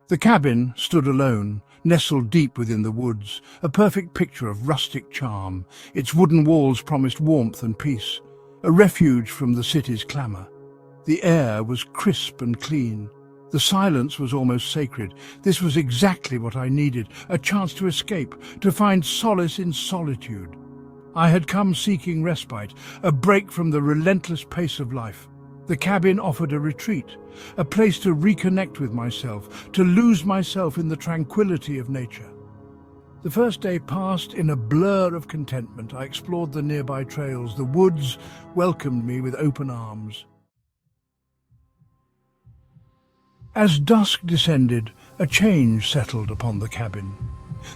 The cabin stood alone, nestled deep within the woods, a perfect picture of rustic charm. Its wooden walls promised warmth and peace, a refuge from the city's clamour. The air was crisp and clean. The silence was almost sacred. This was exactly what I needed, a chance to escape, to find solace in solitude. I had come seeking respite, a break from the relentless pace of life. The cabin offered a retreat, a place to reconnect with myself, to lose myself in the tranquility of nature. The first day passed in a blur of contentment. I explored the nearby trails. The woods welcomed me with open arms. As dusk descended, a change settled upon the cabin.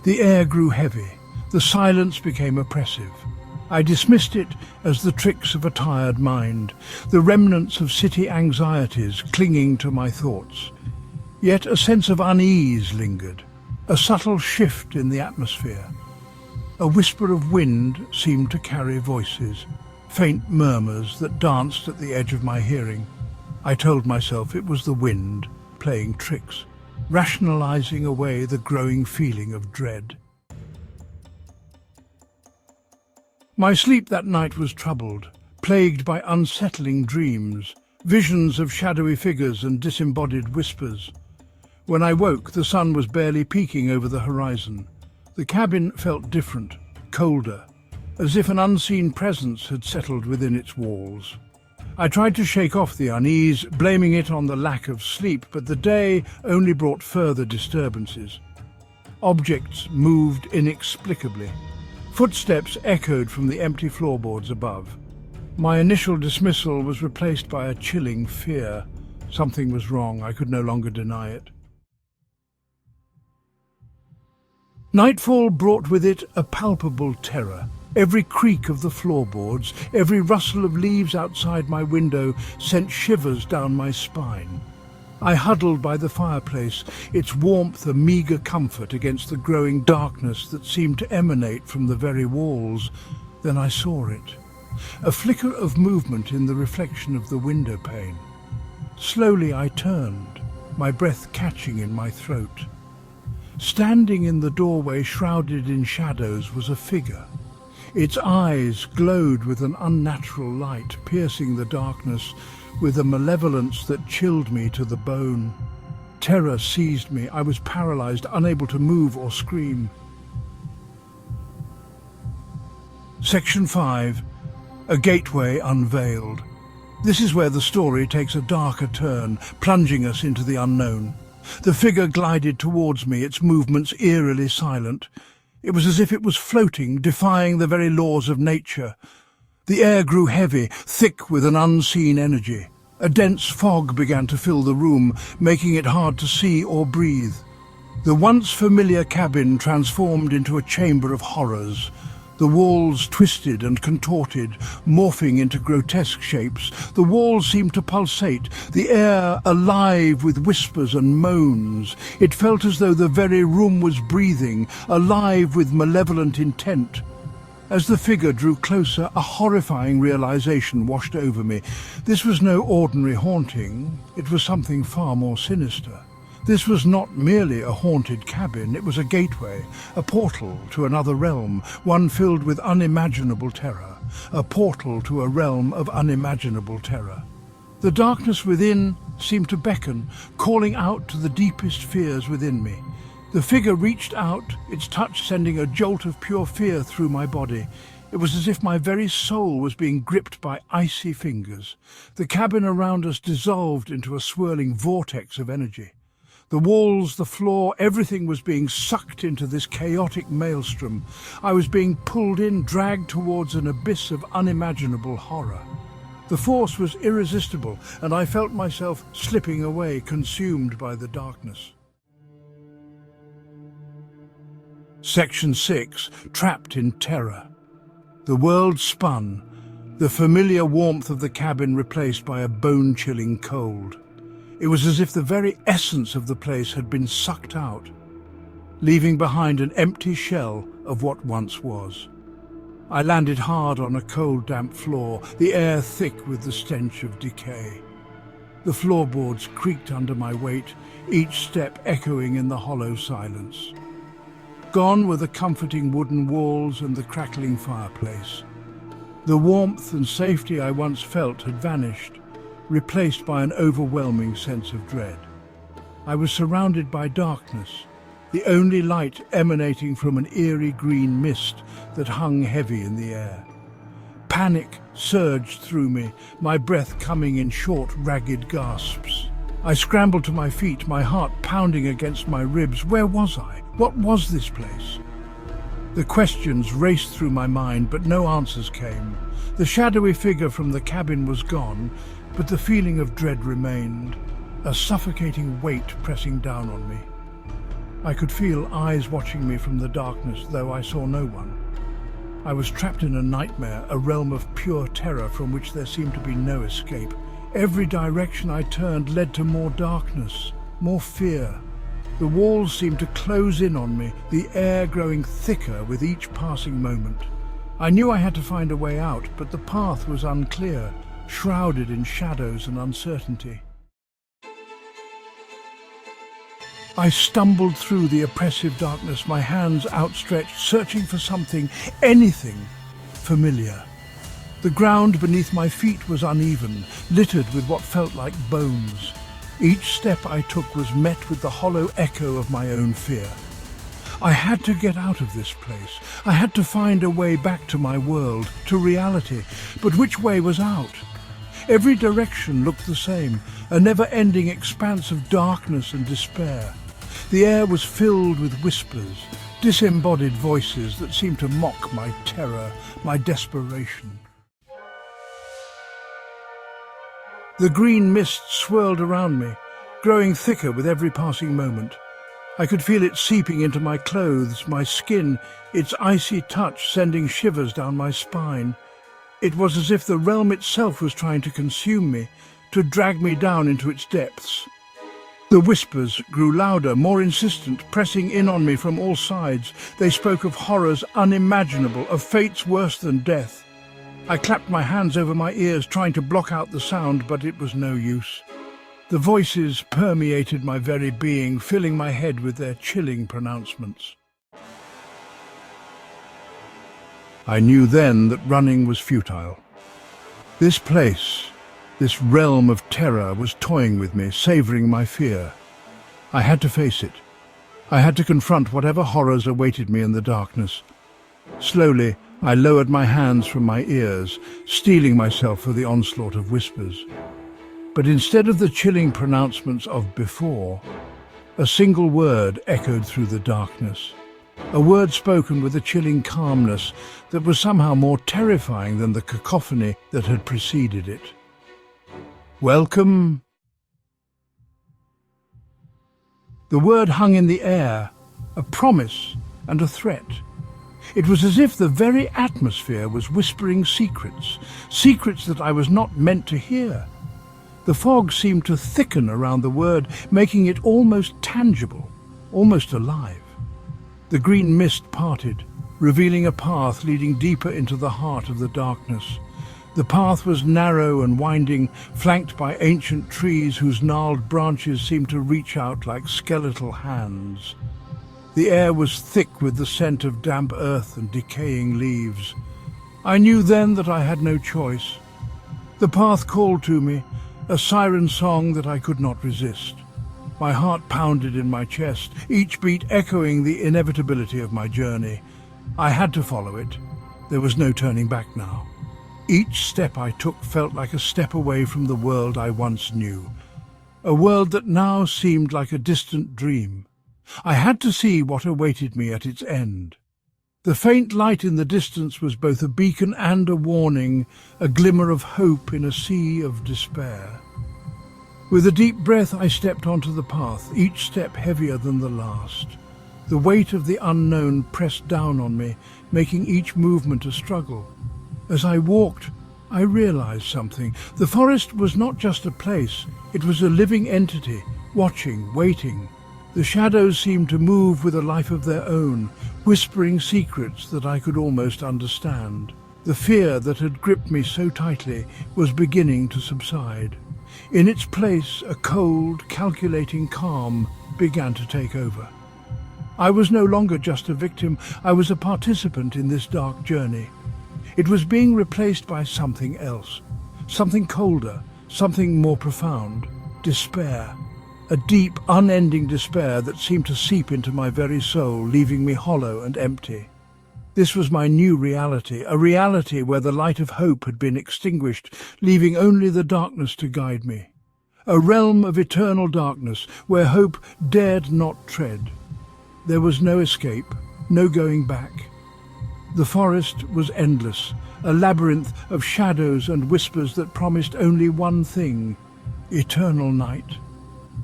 The air grew heavy. The silence became oppressive. I dismissed it as the tricks of a tired mind, the remnants of city anxieties clinging to my thoughts. Yet a sense of unease lingered, a subtle shift in the atmosphere. A whisper of wind seemed to carry voices, faint murmurs that danced at the edge of my hearing. I told myself it was the wind playing tricks, rationalizing away the growing feeling of dread. My sleep that night was troubled, plagued by unsettling dreams, visions of shadowy figures and disembodied whispers. When I woke, the sun was barely peeking over the horizon. The cabin felt different, colder, as if an unseen presence had settled within its walls. I tried to shake off the unease, blaming it on the lack of sleep, but the day only brought further disturbances. Objects moved inexplicably. Footsteps echoed from the empty floorboards above. My initial dismissal was replaced by a chilling fear. Something was wrong. I could no longer deny it. Nightfall brought with it a palpable terror. Every creak of the floorboards, every rustle of leaves outside my window sent shivers down my spine. I huddled by the fireplace, its warmth a meagre comfort against the growing darkness that seemed to emanate from the very walls. Then I saw it, a flicker of movement in the reflection of the window pane. Slowly I turned, my breath catching in my throat. Standing in the doorway, shrouded in shadows, was a figure. Its eyes glowed with an unnatural light, piercing the darkness with a malevolence that chilled me to the bone. Terror seized me. I was paralyzed, unable to move or scream. Section 5. A Gateway Unveiled. This is where the story takes a darker turn, plunging us into the unknown. The figure glided towards me, its movements eerily silent. It was as if it was floating, defying the very laws of nature. The air grew heavy, thick with an unseen energy. A dense fog began to fill the room, making it hard to see or breathe. The once familiar cabin transformed into a chamber of horrors. The walls twisted and contorted, morphing into grotesque shapes. The walls seemed to pulsate, the air alive with whispers and moans. It felt as though the very room was breathing, alive with malevolent intent. As the figure drew closer, a horrifying realization washed over me. This was no ordinary haunting. It was something far more sinister. This was not merely a haunted cabin, it was a gateway, a portal to another realm, one filled with unimaginable terror, a portal to a realm of unimaginable terror. The darkness within seemed to beckon, calling out to the deepest fears within me. The figure reached out, its touch sending a jolt of pure fear through my body. It was as if my very soul was being gripped by icy fingers. The cabin around us dissolved into a swirling vortex of energy. The walls, the floor, everything was being sucked into this chaotic maelstrom. I was being pulled in, dragged towards an abyss of unimaginable horror. The force was irresistible, and I felt myself slipping away, consumed by the darkness. Section 6. Trapped in terror. The world spun, the familiar warmth of the cabin replaced by a bone-chilling cold. It was as if the very essence of the place had been sucked out, leaving behind an empty shell of what once was. I landed hard on a cold, damp floor, the air thick with the stench of decay. The floorboards creaked under my weight, each step echoing in the hollow silence. Gone were the comforting wooden walls and the crackling fireplace. The warmth and safety I once felt had vanished, replaced by an overwhelming sense of dread. I was surrounded by darkness, the only light emanating from an eerie green mist that hung heavy in the air. Panic surged through me, my breath coming in short, ragged gasps. I scrambled to my feet, my heart pounding against my ribs. Where was I? What was this place? The questions raced through my mind, but no answers came. The shadowy figure from the cabin was gone, but the feeling of dread remained, a suffocating weight pressing down on me. I could feel eyes watching me from the darkness, though I saw no one. I was trapped in a nightmare, a realm of pure terror from which there seemed to be no escape. Every direction I turned led to more darkness, more fear. The walls seemed to close in on me, the air growing thicker with each passing moment. I knew I had to find a way out, but the path was unclear, shrouded in shadows and uncertainty. I stumbled through the oppressive darkness, my hands outstretched, searching for something, anything familiar. The ground beneath my feet was uneven, littered with what felt like bones. Each step I took was met with the hollow echo of my own fear. I had to get out of this place. I had to find a way back to my world, to reality. But which way was out? Every direction looked the same, a never-ending expanse of darkness and despair. The air was filled with whispers, disembodied voices that seemed to mock my terror, my desperation. The green mist swirled around me, growing thicker with every passing moment. I could feel it seeping into my clothes, my skin, its icy touch sending shivers down my spine. It was as if the realm itself was trying to consume me, to drag me down into its depths. The whispers grew louder, more insistent, pressing in on me from all sides. They spoke of horrors unimaginable, of fates worse than death. I clapped my hands over my ears, trying to block out the sound, but it was no use. The voices permeated my very being, filling my head with their chilling pronouncements. I knew then that running was futile. This place, this realm of terror, was toying with me, savouring my fear. I had to face it. I had to confront whatever horrors awaited me in the darkness. Slowly, I lowered my hands from my ears, steeling myself for the onslaught of whispers. But instead of the chilling pronouncements of before, a single word echoed through the darkness. A word spoken with a chilling calmness that was somehow more terrifying than the cacophony that had preceded it. Welcome. The word hung in the air, a promise and a threat. It was as if the very atmosphere was whispering secrets, secrets that I was not meant to hear. The fog seemed to thicken around the word, making it almost tangible, almost alive. The green mist parted, revealing a path leading deeper into the heart of the darkness. The path was narrow and winding, flanked by ancient trees whose gnarled branches seemed to reach out like skeletal hands. The air was thick with the scent of damp earth and decaying leaves. I knew then that I had no choice. The path called to me, a siren song that I could not resist. My heart pounded in my chest, each beat echoing the inevitability of my journey. I had to follow it. There was no turning back now. Each step I took felt like a step away from the world I once knew, a world that now seemed like a distant dream. I had to see what awaited me at its end. The faint light in the distance was both a beacon and a warning, a glimmer of hope in a sea of despair. With a deep breath I stepped onto the path, each step heavier than the last. The weight of the unknown pressed down on me, making each movement a struggle. As I walked, I realized something. The forest was not just a place, it was a living entity, watching, waiting. The shadows seemed to move with a life of their own, whispering secrets that I could almost understand. The fear that had gripped me so tightly was beginning to subside. In its place, a cold, calculating calm began to take over. I was no longer just a victim, I was a participant in this dark journey. It was being replaced by something else, something colder, something more profound, despair. A deep, unending despair that seemed to seep into my very soul, leaving me hollow and empty. This was my new reality, a reality where the light of hope had been extinguished, leaving only the darkness to guide me. A realm of eternal darkness where hope dared not tread. There was no escape, no going back. The forest was endless, a labyrinth of shadows and whispers that promised only one thing: eternal night.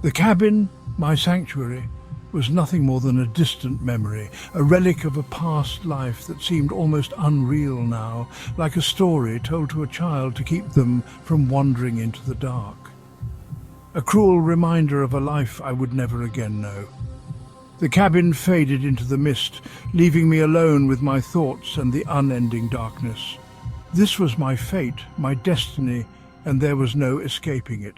The cabin, my sanctuary, was nothing more than a distant memory, a relic of a past life that seemed almost unreal now, like a story told to a child to keep them from wandering into the dark. A cruel reminder of a life I would never again know. The cabin faded into the mist, leaving me alone with my thoughts and the unending darkness. This was my fate, my destiny, and there was no escaping it.